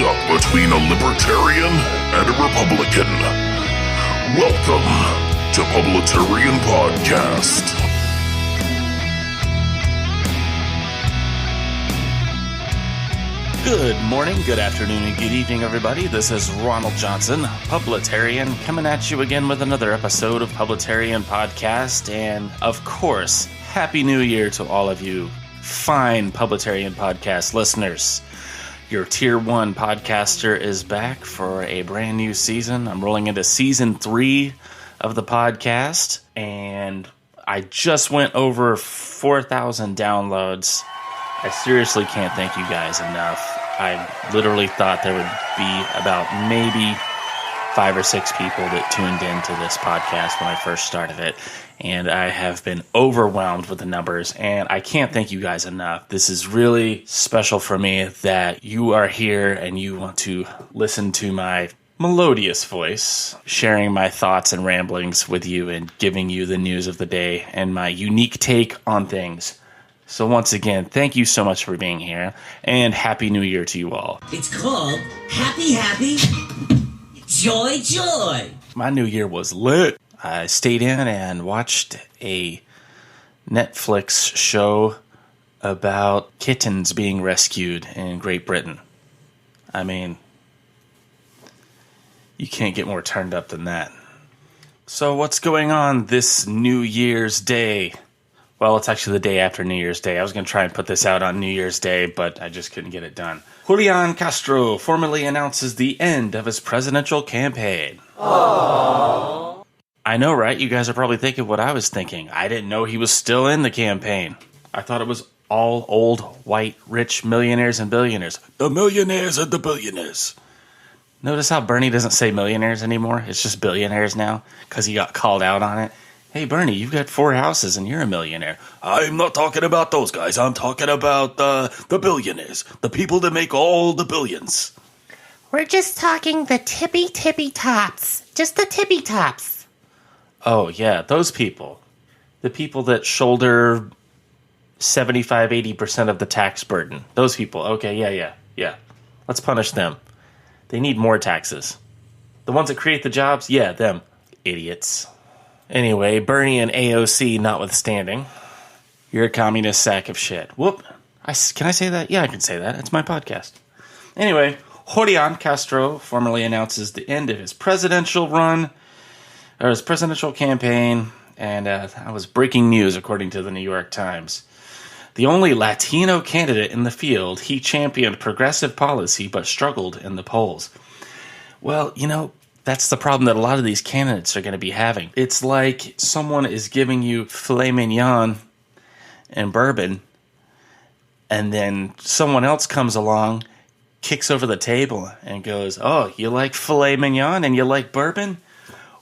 stuck between a libertarian and a Republican. Welcome to Publitarian Podcast. Good morning, good afternoon, and good evening, everybody. This is Ronald Johnson, Publitarian, coming at you again with another episode of Publitarian Podcast. And, of course, Happy New Year to all of you fine Publitarian Podcast listeners. Your Tier 1 podcaster is back for a brand new season. I'm rolling into Season 3 of the podcast, and I just went over 4,000 downloads. I seriously can't thank you guys enough. I literally thought there would be about maybe 5 or 6 people that tuned into this podcast when I first started it. And I have been overwhelmed with the numbers, and I can't thank you guys enough. This is really special for me that you are here and you want to listen to my melodious voice, sharing my thoughts and ramblings with you and giving you the news of the day and my unique take on things. So once again, thank you so much for being here, and Happy New Year to you all. It's called Happy, Joy. My New Year was lit. I stayed in and watched a Netflix show about kittens being rescued in Great Britain. I mean, you can't get more turned up than that. So what's going on this New Year's Day? Well, it's actually the day after New Year's Day. I was going to try and put this out on New Year's Day, but I just couldn't get it done. Julian Castro formally announces the end of his presidential campaign. Aww. I know, right? You guys are probably thinking what I was thinking. I didn't know he was still in the campaign. I thought it was all old, white, rich millionaires and billionaires. The millionaires and the billionaires. Notice how Bernie doesn't say millionaires anymore? It's just billionaires now because he got called out on it. Hey, Bernie, you've got 4 houses and you're a millionaire. I'm not talking about those guys. I'm talking about the billionaires. The people that make all the billions. We're just talking the tippy tops. Just the tippy tops. Oh, yeah, those people. The people that shoulder 75-80% of the tax burden. Those people. Okay, yeah. Let's punish them. They need more taxes. The ones that create the jobs? Yeah, them. Idiots. Anyway, Bernie and AOC notwithstanding, you're a communist sack of shit. Whoop. Can I say that? Yeah, I can say that. It's my podcast. Anyway, Julian Castro formally announces the end of his presidential run, or his presidential campaign, and that was breaking news according to the New York Times. The only Latino candidate in the field, he championed progressive policy but struggled in the polls. Well, you know, that's the problem that a lot of these candidates are going to be having. It's like someone is giving you filet mignon and bourbon, and then someone else comes along, kicks over the table, and goes, "Oh, you like filet mignon and you like bourbon?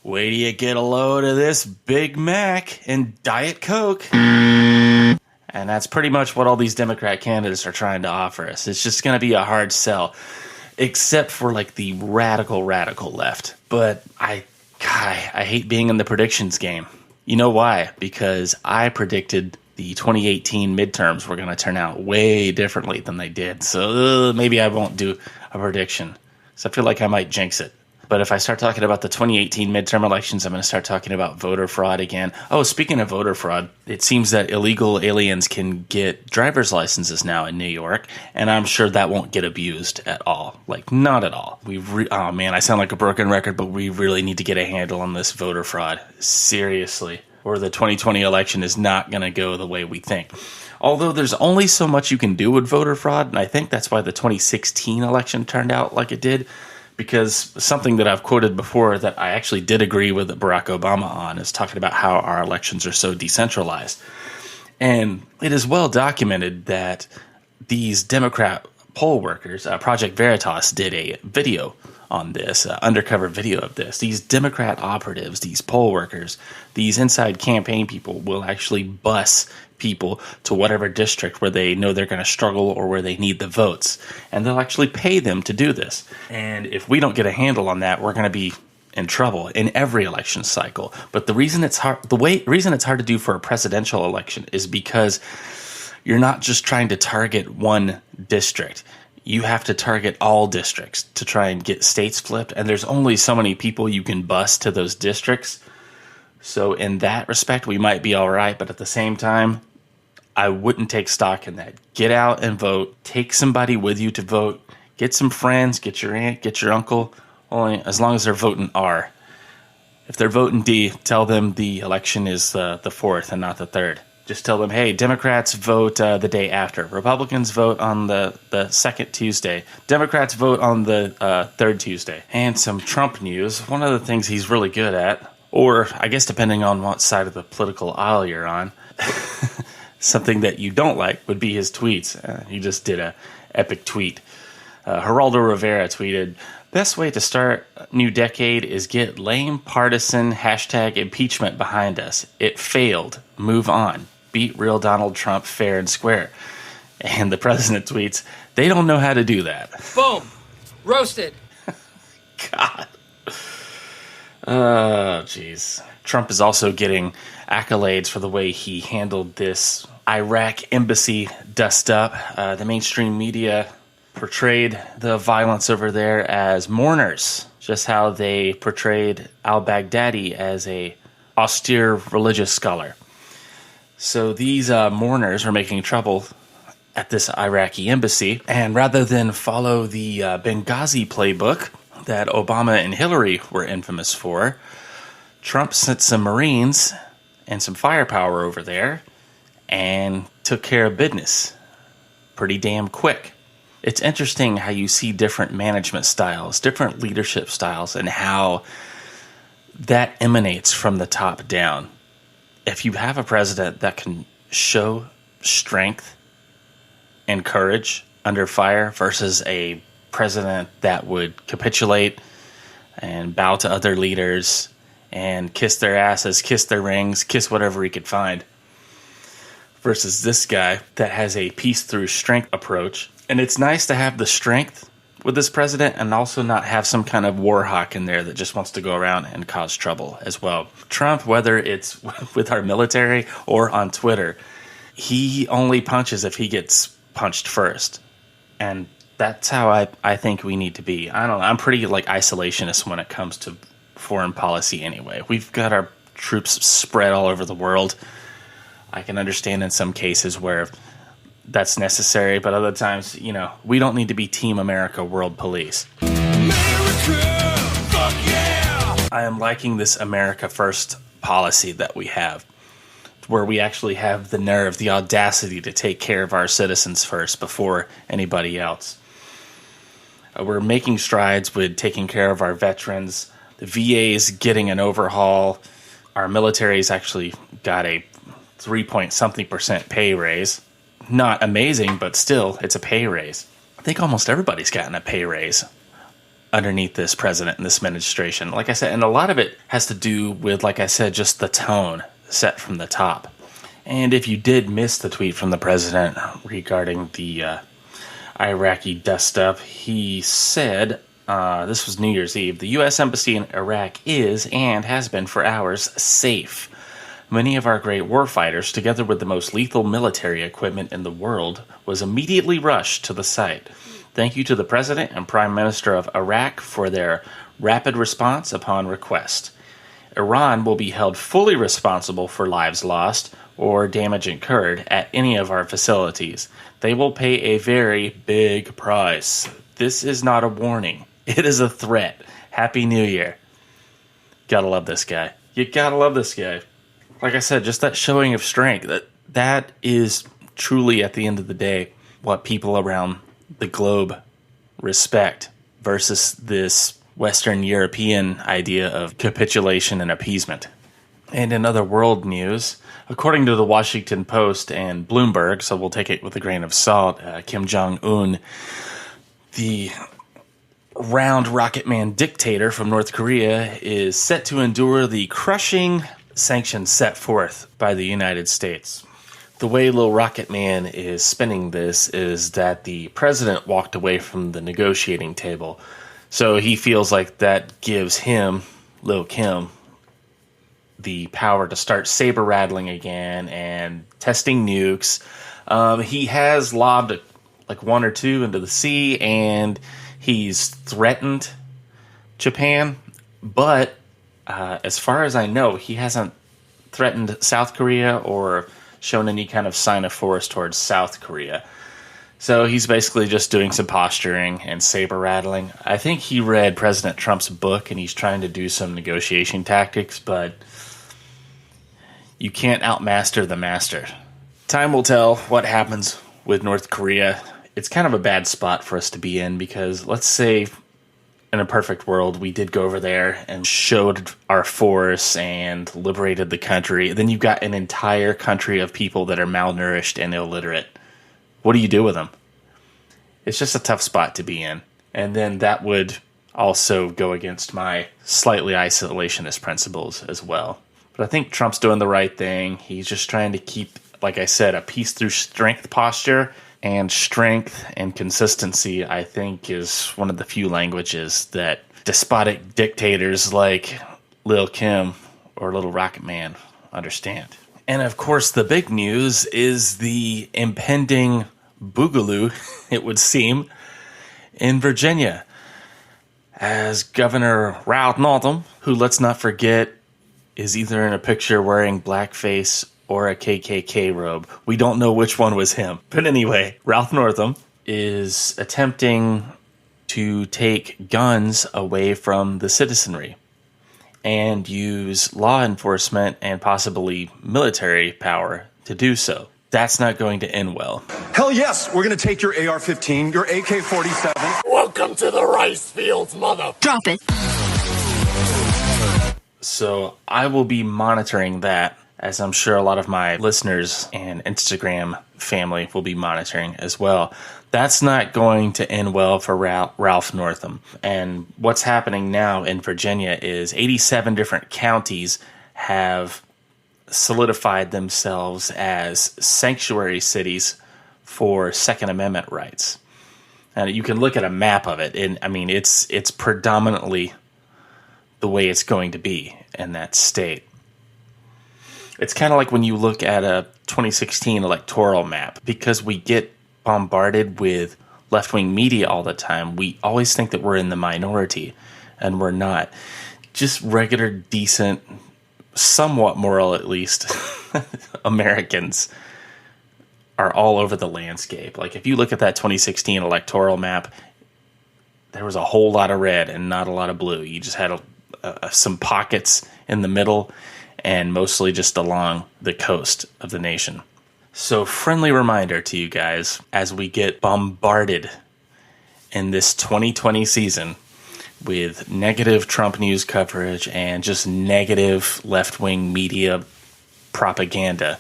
Wait till you get a load of this Big Mac and Diet Coke." And that's pretty much what all these Democrat candidates are trying to offer us. It's just going to be a hard sell. Except for like the radical left. But I hate being in the predictions game. You know why? Because I predicted the 2018 midterms were going to turn out way differently than they did. So maybe I won't do a prediction. So I feel like I might jinx it. But if I start talking about the 2018 midterm elections, I'm going to start talking about voter fraud again. Oh, speaking of voter fraud, it seems that illegal aliens can get driver's licenses now in New York, and I'm sure that won't get abused at all. Like, not at all. Oh man, I sound like a broken record, but we really need to get a handle on this voter fraud. Seriously. Or the 2020 election is not going to go the way we think. Although there's only so much you can do with voter fraud, and I think that's why the 2016 election turned out like it did. Because something that I've quoted before that I actually did agree with Barack Obama on is talking about how our elections are so decentralized. And it is well documented that these Democrat poll workers, Project Veritas did a video on this, undercover video of this. These Democrat operatives, these poll workers, these inside campaign people will actually bus people to whatever district where they know they're going to struggle or where they need the votes. And they'll actually pay them to do this. And if we don't get a handle on that, we're going to be in trouble in every election cycle. But the reason it's hard to do for a presidential election is because you're not just trying to target one district. you have to target all districts to try and get states flipped. And there's only so many people you can bus to those districts. So in that respect, we might be all right. But at the same time, I wouldn't take stock in that. Get out and vote. Take somebody with you to vote. Get some friends. Get your aunt. Get your uncle. Only as long as they're voting R. If they're voting D, tell them the election is the 4th and not the 3rd. Just tell them, hey, Democrats vote the day after. Republicans vote on the 2nd Tuesday. Democrats vote on the 3rd Tuesday. And some Trump news. One of the things he's really good at, or I guess depending on what side of the political aisle you're on, something that you don't like would be his tweets. He just did a epic tweet. Geraldo Rivera tweeted, "Best way to start a new decade is get lame partisan #impeachment behind us. It failed. Move on. Beat real Donald Trump fair and square." And the president tweets, "They don't know how to do that." Boom. Roasted. God. Oh, jeez. Trump is also getting accolades for the way he handled this Iraq embassy dust up. The mainstream media portrayed the violence over there as mourners, just how they portrayed al-Baghdadi as a austere religious scholar. So these mourners are making trouble at this Iraqi embassy, and rather than follow the Benghazi playbook that Obama and Hillary were infamous for, Trump sent some Marines and some firepower over there and took care of business pretty damn quick. It's interesting how you see different management styles, different leadership styles, and how that emanates from the top down. If you have a president that can show strength and courage under fire versus a president that would capitulate and bow to other leaders and kiss their asses, kiss their rings, kiss whatever he could find, versus this guy that has a peace through strength approach. And it's nice to have the strength with this president and also not have some kind of war hawk in there that just wants to go around and cause trouble as well. Trump, whether it's with our military or on Twitter, he only punches if he gets punched first. And that's how I think we need to be. I don't know. I'm pretty isolationist when it comes to foreign policy anyway. We've got our troops spread all over the world. I can understand in some cases where that's necessary, but other times, we don't need to be Team America World Police. America, fuck yeah! I am liking this America First policy that we have, where we actually have the nerve, the audacity to take care of our citizens first before anybody else. We're making strides with taking care of our veterans. The VA is getting an overhaul. Our military's actually got a 3-point-something% pay raise. Not amazing, but still, it's a pay raise. I think almost everybody's gotten a pay raise underneath this president and this administration. Like I said, and a lot of it has to do with, like I said, just the tone set from the top. And if you did miss the tweet from the president regarding the Iraqi dust-up, he said, this was New Year's Eve, the U.S. Embassy in Iraq is, and has been for hours, safe. Many of our great warfighters, together with the most lethal military equipment in the world, was immediately rushed to the site. Thank you to the President and Prime Minister of Iraq for their rapid response upon request. Iran will be held fully responsible for lives lost or damage incurred at any of our facilities. They will pay a very big price. This is not a warning. It is a threat. Happy New Year. Gotta love this guy. You gotta love this guy. Like I said, just that showing of strength, that is truly, at the end of the day, what people around the globe respect versus this Western European idea of capitulation and appeasement. And in other world news, according to the Washington Post and Bloomberg, so we'll take it with a grain of salt, Kim Jong-un, the round rocket man dictator from North Korea, is set to endure the crushing sanctions set forth by the United States. The way Lil Rocket Man is spinning this is that the president walked away from the negotiating table. So he feels like that gives him, Lil Kim, the power to start saber rattling again and testing nukes. He has lobbed like one or two into the sea, and he's threatened Japan. But as far as I know, he hasn't threatened South Korea or shown any kind of sign of force towards South Korea. So he's basically just doing some posturing and saber rattling. I think he read President Trump's book and he's trying to do some negotiation tactics, but you can't outmaster the master. Time will tell what happens with North Korea. It's kind of a bad spot for us to be in because let's say in a perfect world, we did go over there and showed our force and liberated the country. Then you've got an entire country of people that are malnourished and illiterate. What do you do with them? It's just a tough spot to be in. And then that would also go against my slightly isolationist principles as well. But I think Trump's doing the right thing. He's just trying to keep, like I said, a peace through strength posture. And strength and consistency, I think, is one of the few languages that despotic dictators like Lil Kim or Little Rocket Man understand. And of course, the big news is the impending boogaloo, it would seem, in Virginia. As Governor Ralph Northam, who, let's not forget, is either in a picture wearing blackface or a KKK robe. We don't know which one was him. But anyway, Ralph Northam is attempting to take guns away from the citizenry and use law enforcement and possibly military power to do so. That's not going to end well. Hell yes, we're going to take your AR-15, your AK-47. Welcome to the rice fields, mother. Drop it. So I will be monitoring that, as I'm sure a lot of my listeners and Instagram family will be monitoring as well. That's not going to end well for Ralph Northam. And what's happening now in Virginia is 87 different counties have solidified themselves as sanctuary cities for Second Amendment rights. And you can look at a map of it, and I mean, it's predominantly the way it's going to be in that state. It's kind of like when you look at a 2016 electoral map, because we get bombarded with left-wing media all the time, we always think that we're in the minority, and we're not. Just regular, decent, somewhat moral at least, Americans are all over the landscape. Like if you look at that 2016 electoral map, there was a whole lot of red and not a lot of blue. You just had some pockets in the middle and mostly just along the coast of the nation. So friendly reminder to you guys, as we get bombarded in this 2020 season with negative Trump news coverage and just negative left-wing media propaganda,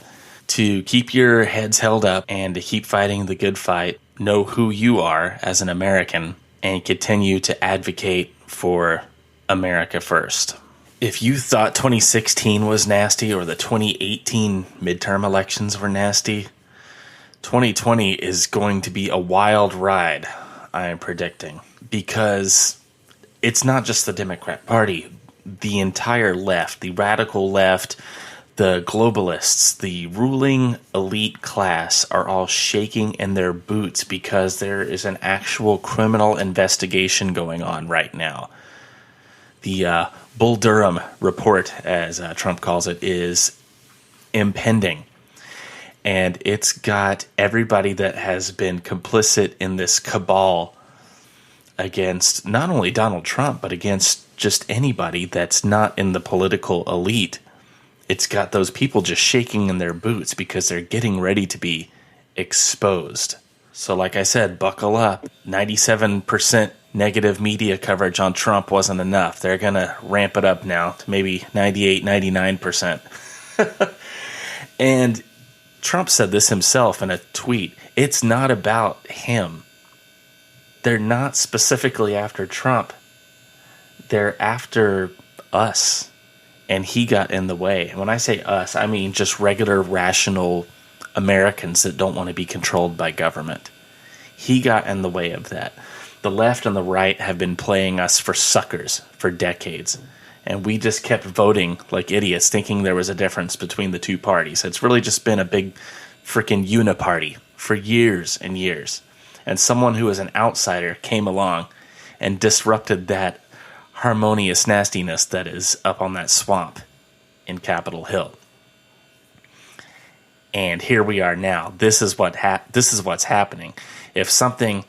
to keep your heads held up and to keep fighting the good fight, know who you are as an American, and continue to advocate for America first. If you thought 2016 was nasty or the 2018 midterm elections were nasty, 2020 is going to be a wild ride, I am predicting. Because it's not just the Democrat Party. The entire left, the radical left, the globalists, the ruling elite class are all shaking in their boots because there is an actual criminal investigation going on right now. The Bull Durham report, as Trump calls it, is impending. And it's got everybody that has been complicit in this cabal against not only Donald Trump, but against just anybody that's not in the political elite. It's got those people just shaking in their boots because they're getting ready to be exposed. So like I said, buckle up. 97% negative media coverage on Trump wasn't enough. They're going to ramp it up now to maybe 98, 99%. And Trump said this himself in a tweet. It's not about him. They're not specifically after Trump. They're after us. And he got in the way. And when I say us, I mean just regular, rational Americans that don't want to be controlled by government. He got in the way of that. The left and the right have been playing us for suckers for decades. And we just kept voting like idiots, thinking there was a difference between the two parties. It's really just been a big freaking uniparty for years and years. and someone who was an outsider came along and disrupted that harmonious nastiness that is up on that swamp in Capitol Hill. And here we are now. This is what's happening. If something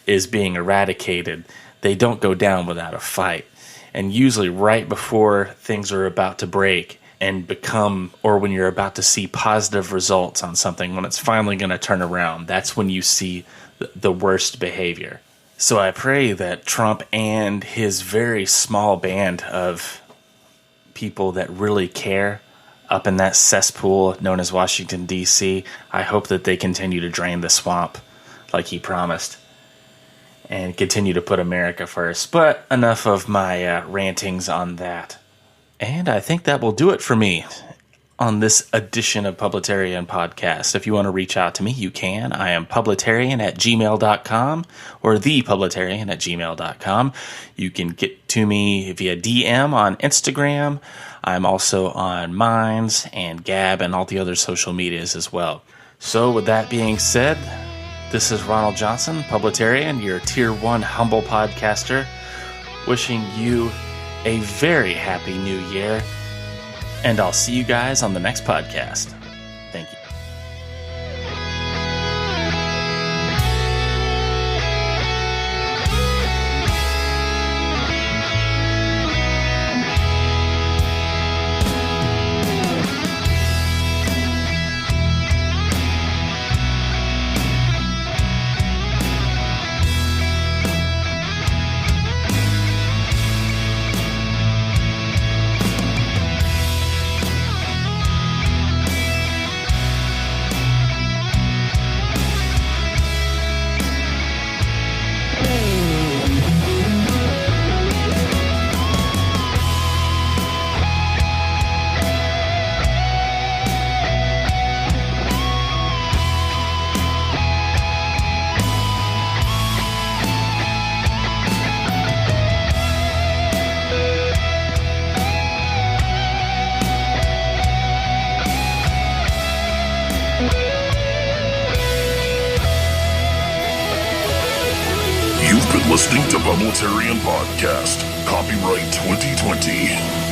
is being eradicated, they don't go down without a fight. And usually right before things are about to break and become, or when you're about to see positive results on something, when it's finally going to turn around, that's when you see the worst behavior. So I pray that Trump and his very small band of people that really care up in that cesspool known as Washington, D.C., I hope that they continue to drain the swamp like he promised and continue to put America first. But enough of my rantings on that. And I think that will do it for me on this edition of Publitarian Podcast. If you want to reach out to me, you can. I am publitarian@gmail.com or thepublitarian@gmail.com. You can get to me via DM on Instagram. I'm also on Minds and Gab and all the other social medias as well. So with that being said, this is Ronald Johnson, Publitarian, your Tier 1 humble podcaster, wishing you a very happy new year, and I'll see you guys on the next podcast. Thank you. You've been listening to Publitarian Podcast, copyright 2020.